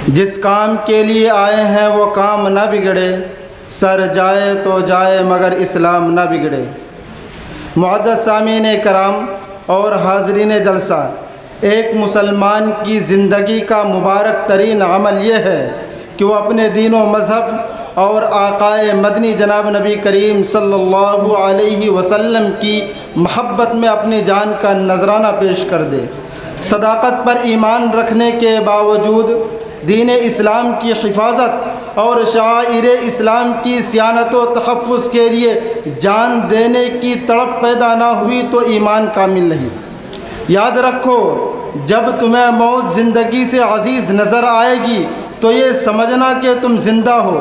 جس کام کے لیے آئے ہیں وہ کام نہ بگڑے، سر جائے تو جائے مگر اسلام نہ بگڑے۔ معزز سامعین کرام اور حاضرین جلسہ، ایک مسلمان کی زندگی کا مبارک ترین عمل یہ ہے کہ وہ اپنے دین و مذہب اور آقائے مدنی جناب نبی کریم صلی اللہ علیہ وسلم کی محبت میں اپنی جان کا نذرانہ پیش کر دے۔ صداقت پر ایمان رکھنے کے باوجود دین اسلام کی حفاظت اور شعائر اسلام کی صیانت و تحفظ کے لیے جان دینے کی تڑپ پیدا نہ ہوئی تو ایمان کامل نہیں۔ یاد رکھو، جب تمہیں موت زندگی سے عزیز نظر آئے گی تو یہ سمجھنا کہ تم زندہ ہو،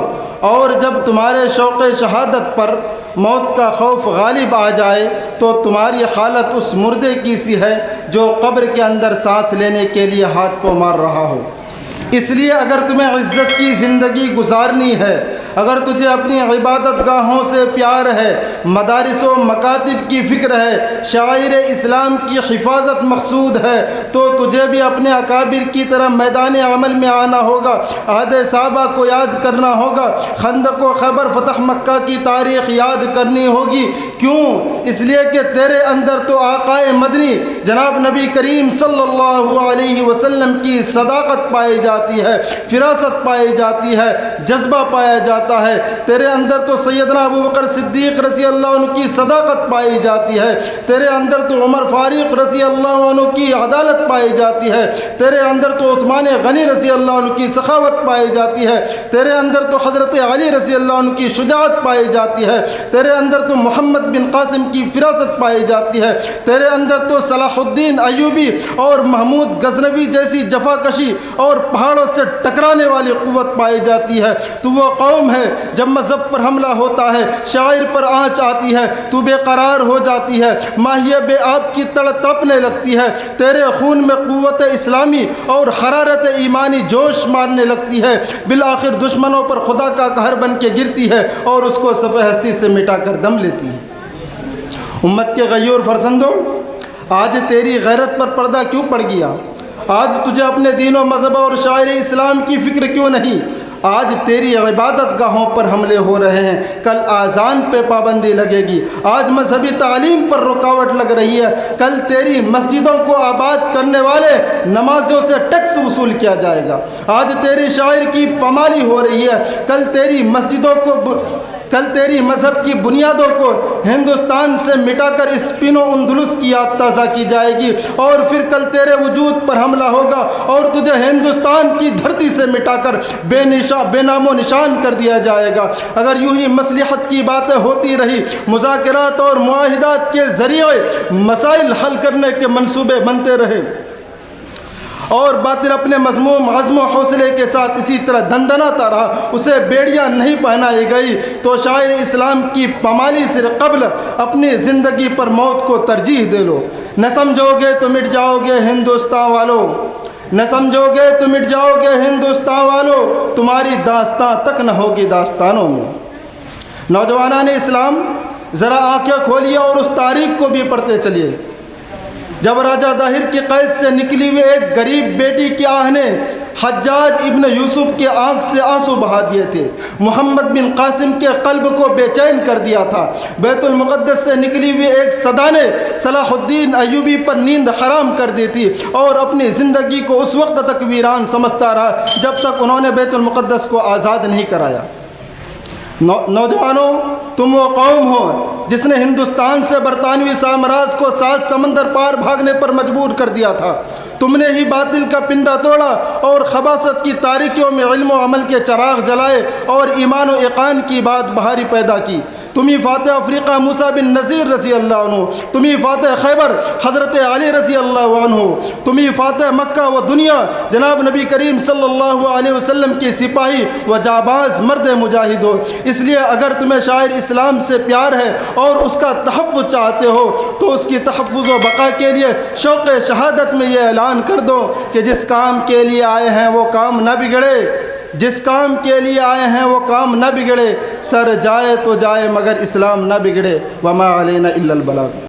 اور جب تمہارے شوق شہادت پر موت کا خوف غالب آ جائے تو تمہاری حالت اس مردے کی سی ہے جو قبر کے اندر سانس لینے کے لیے ہاتھ پاؤں مار رہا ہو۔ اس لیے اگر تمہیں عزت کی زندگی گزارنی ہے، اگر تجھے اپنی عبادت گاہوں سے پیار ہے، مدارس و مکاتب کی فکر ہے، شعائر اسلام کی حفاظت مقصود ہے، تو تجھے بھی اپنے اکابر کی طرح میدان عمل میں آنا ہوگا، عہد صحابہ کو یاد کرنا ہوگا، خندق و خیبر فتح مکہ کی تاریخ یاد کرنی ہوگی۔ کیوں؟ اس لیے کہ تیرے اندر تو آقائے مدنی جناب نبی کریم صلی اللہ علیہ وسلم کی صداقت پائی جاتی ہے، فراست پائی جاتی ہے، جذبہ پایا جاتا ہے۔ تیرے اندر تو سیدنا ابوبکر صدیق رضی اللہ عنہ کی صداقت پائی جاتی ہے، تیرے اندر تو عمر فاروق رضی اللہ عنہ کی عدالت پائی جاتی ہے، تیرے اندر تو عثمان غنی رضی اللہ عنہ کی سخاوت پائی جاتی ہے، تیرے اندر تو حضرت علی رضی اللہ عنہ کی شجاعت پائی جاتی ہے، تیرے اندر تو محمد بن قاسم کی فراست پائی جاتی ہے، تیرے اندر تو صلاح الدین ایوبی اور محمود غزنوی جیسی جفا کشی اور پہاڑوں سے ٹکرانے والی قوت پائی جاتی ہے۔ تو وہ قوم ہے جب مذہب پر حملہ ہوتا ہے، شاعر پر آنچ آتی ہے تو بے قرار ہو جاتی ہے، ماہیہ بے آب کی تڑپنے لگتی ہے، تیرے خون میں قوت اسلامی اور حرارت ایمانی جوش مارنے لگتی ہے، بالآخر دشمنوں پر خدا کا قہر بن کے گرتی ہے اور اس کو صفحہ ہستی سے مٹا کر دم لیتی ہے۔ امت کے غیور فرزندوں، آج تیری غیرت پر پردہ کیوں پڑ گیا؟ آج تجھے اپنے دین و مذہب اور شاعر اسلام کی فکر کیوں نہیں؟ آج تیری عبادت گاہوں پر حملے ہو رہے ہیں، کل اذان پہ پابندی لگے گی، آج مذہبی تعلیم پر رکاوٹ لگ رہی ہے، کل تیری مسجدوں کو آباد کرنے والے نمازیوں سے ٹیکس وصول کیا جائے گا، آج تیری شاعر کی پامالی ہو رہی ہے، کل تیری مذہب کی بنیادوں کو ہندوستان سے مٹا کر اسپین و اندلس کی یاد تازہ کی جائے گی، اور پھر کل تیرے وجود پر حملہ ہوگا اور تجھے ہندوستان کی دھرتی سے مٹا کر بے نام و نشان کر دیا جائے گا۔ اگر یوں ہی مصلحت کی باتیں ہوتی رہی، مذاکرات اور معاہدات کے ذریعے مسائل حل کرنے کے منصوبے بنتے رہے اور باطل اپنے مذموم عزم و حوصلے کے ساتھ اسی طرح دندناتا رہا، اسے بیڑیاں نہیں پہنائی گئی، تو شاعر اسلام کی پامالی سے قبل اپنی زندگی پر موت کو ترجیح دے لو۔ نہ سمجھو گے تو مٹ جاؤ گے ہندوستان والوں، نہ سمجھو گے تو مٹ جاؤ گے ہندوستان والوں، تمہاری داستان تک نہ ہوگی داستانوں میں۔ نوجوانان اسلام، ذرا آنکھیں کھولیے اور اس تاریخ کو بھی پڑھتے چلیے جب راجہ داہر کی قید سے نکلی ہوئی ایک غریب بیٹی کی آہ نے حجاج ابن یوسف کے آنکھ سے آنسو بہا دیے تھے، محمد بن قاسم کے قلب کو بے چین کر دیا تھا، بیت المقدس سے نکلی ہوئی ایک صدا نے صلاح الدین ایوبی پر نیند حرام کر دی تھی اور اپنی زندگی کو اس وقت تک ویران سمجھتا رہا جب تک انہوں نے بیت المقدس کو آزاد نہیں کرایا۔ نوجوانوں، تم وہ قوم ہو جس نے ہندوستان سے برطانوی سامراج کو 7 سمندر پار بھاگنے پر مجبور کر دیا تھا، تم نے ہی باطل کا پندہ توڑا اور خباثت کی تاریکیوں میں علم و عمل کے چراغ جلائے اور ایمان و یقین کی بات بہاری پیدا کی۔ تم ہی فاتح افریقہ موسیٰ بن نذیر رضی اللہ عنہ، تم ہی فاتح خیبر حضرت علی رضی اللہ عنہ، تم ہی فاتح مکہ و دنیا جناب نبی کریم صلی اللہ علیہ وسلم کی سپاہی و جاباز مرد مجاہد ہو۔ اس لیے اگر تمہیں شاعر اسلام سے پیار ہے اور اس کا تحفظ چاہتے ہو تو اس کی تحفظ و بقا کے لیے شوق شہادت میں یہ اعلان کر دو کہ جس کام کے لیے آئے ہیں وہ کام نہ بگڑے، جس کام کے لیے آئے ہیں وہ کام نہ بگڑے، سر جائے تو جائے مگر اسلام نہ بگڑے، وما علینا الا البلاغ۔